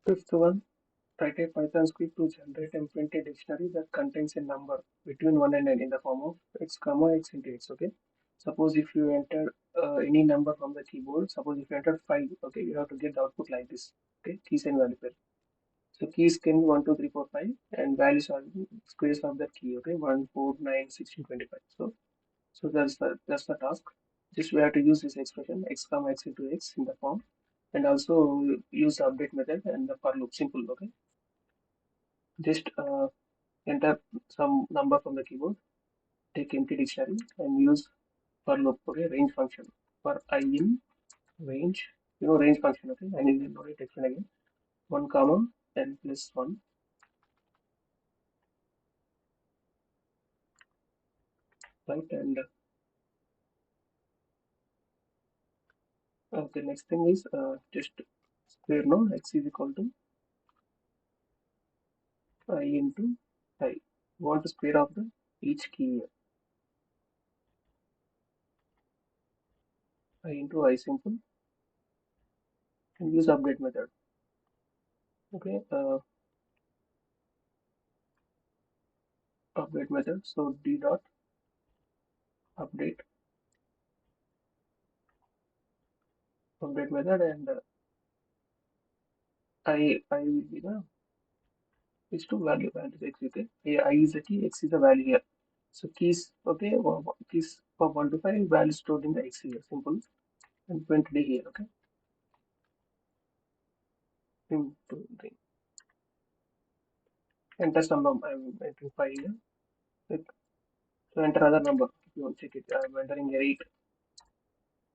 Fifth one, write a Python script to generate and print a dictionary that contains a number between 1 and n in the form of x comma x into x. Okay. Suppose if you enter any number from the keyboard, suppose if you enter 5, okay, you have to get the output like this. Okay, keys and value pair. So keys can be 1, 2, 3, 4, 5, and values are squares of that key. Okay, 1, 4, 9, 16, 25. So that's the task. Just we have to use this expression x comma x into x in the form, and also use the update method and the for loop. Simple. Okay, just enter some number from the keyboard, take empty dictionary, and use for loop. Okay, range function for I in range. Range function. Okay, I need to know it again. 1 comma n plus 1, right? And the next thing is just square no x is equal to I into I. Want to square of the each key here. I into I simple, and use update method. Okay, update method. So d dot update method, and I will be the is to value x. Okay, here I is the key, x is the value here. So keys, okay, keys for 1 to 5 value stored in the x here. Simple, and 20 here. Okay, into the enter some number. I'm entering 5 here. Like, so enter other number. If you want to check it, I'm entering here 8.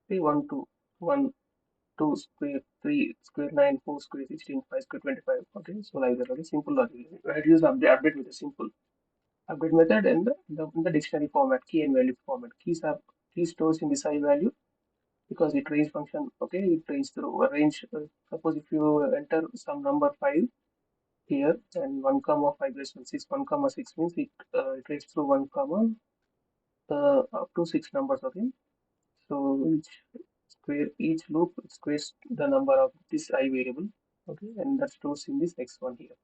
3, 1, 2, 1, 2 square, 3 square, 9, 4 square, 16, 5 square, 25. Okay, so like that. Okay, simple logic. I had to use update with a simple update method and the dictionary format, key and value format. Key stores in this I value because it range function. Okay, it range through a range. Suppose if you enter some number 5 here and 1 comma 5 less than 6, 1 comma 6 means it range through 1 comma up to 6 numbers. Okay, so each loop squares the number of this I variable. Okay, and that stores in this x1 here.